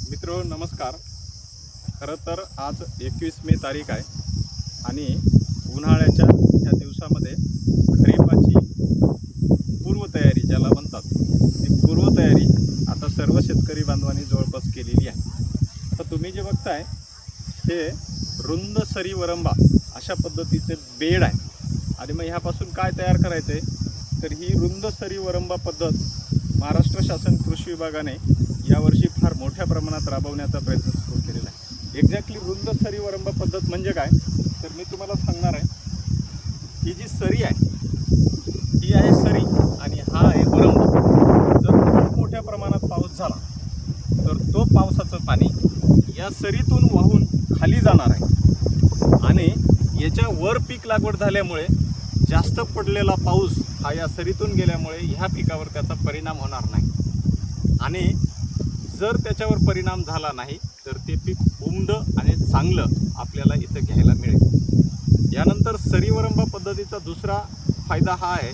मित्रो नमस्कार। खरं तर आज 21 मे तारीख आहे आणि उन्हाळ्याच्या या दिवसामध्ये खरीपाची पूर्वतयारी ज्याला म्हणतात ती पूर्वतयारी आता सर्व शेतकरी बांधवांनी जवळपास केलेली आहे। तर तुम्ही जे बघताय हे रुंद सरी वरंबा अशा पद्धतीचे बेड आहे आणि मग ह्यापासून काय तयार करायचं आहे तर ही रुंद सरी वरंबा पद्धत महाराष्ट्र शासन कृषी विभागाने यावर्षी फार मोठ्या प्रमाणात राबवण्याचा प्रयत्न सुरू केलेला आहे। एक्झॅक्टली रुंद सरी वरंबा पद्धत म्हणजे काय तर मी तुम्हाला सांगणार आहे। ही जी सरी आहे ही आहे सरी आणि हा आहे वरंबा। जर खूप मोठ्या प्रमाणात पाऊस झाला तर तो पावसाचं पाणी या सरीतून वाहून खाली जाणार आहे आणि याच्या वर पीक लागवड झाल्यामुळे जास्त पडलेला पाऊस हा या सरीतून गेल्यामुळे ह्या पिकावर त्याचा परिणाम होणार नाही आणि जर त्याच्यावर परिणाम झाला नाही तर ते पीक उमद आणि चांगलं आपल्याला इथं घ्यायला मिळेल। यानंतर सरीवरंबा पद्धतीचा दुसरा फायदा हा आहे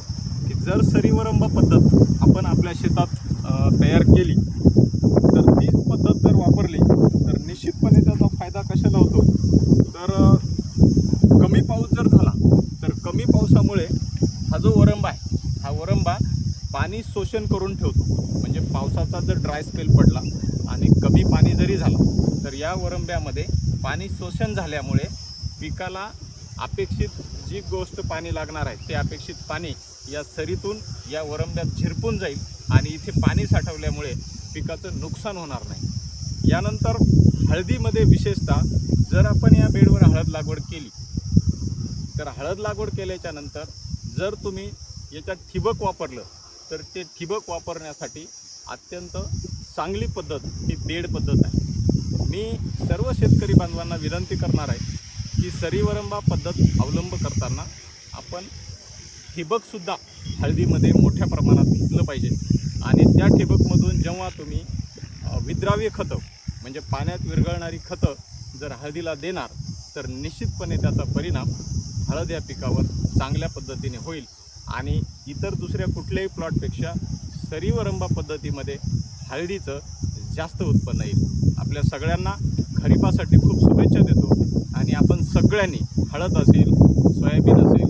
की जर सरीवरंबा पद्धत आपण आपल्या शेतात तयार केली तर ती पद्धत जर वापरली तर निश्चितपणे त्याचा फायदा कशाला होतो तर कमी पाऊस जर झाला तर कमी पावसामुळे हा जो वरंबा आहे हा वरंबा पाणी शोषण करून ठेवतो। म्हणजे पावसाचा जर ड्राय स्पेल पडला आणि कमी पाणी जरी झाला तर या वरंब्यामध्ये पाणी शोषण झाल्यामुळे पिकाला अपेक्षित जी गोष्ट पाणी लागणार आहे ते अपेक्षित पाणी या सरीतून या वरंब्यात झिरपून जाईल आणि इथे पाणी साठवल्यामुळे पिकाचं नुकसान होणार नाही। यानंतर हळदीमध्ये विशेषतः जर आपण या बेडवर हळद लागवड केली तर हळद लागवड केल्याच्या नंतर जर तुम्ही याच्यात ठिबक वापरलं तर ते ठिबक वापरण्यासाठी अत्यंत चांगली पद्धत ही बेड पद्धत आहे। मी सर्व शेतकरी बांधवांना विनंती करणार आहे की सरीवरंबा पद्धत अवलंब करताना आपण ठिबकसुद्धा हळदीमध्ये मोठ्या प्रमाणात घेतलं पाहिजे आणि त्या ठिबकमधून जेव्हा तुम्ही विद्राव्य खतं म्हणजे पाण्यात विरघळणारी खतं जर हळदीला देणार तर निश्चितपणे त्याचा परिणाम हळद या पिकावर चांगल्या पद्धतीने होईल आणि इतर दुसऱ्या कुठल्याही प्लॉटपेक्षा सरीवरंबा पद्धतीमध्ये हळदीचं जास्त उत्पन्न येईल। आपल्या सगळ्यांना खरीपासाठी खूप शुभेच्छा देतो आणि आपण सगळ्यांनी हळद असेल, सोयाबीन असेल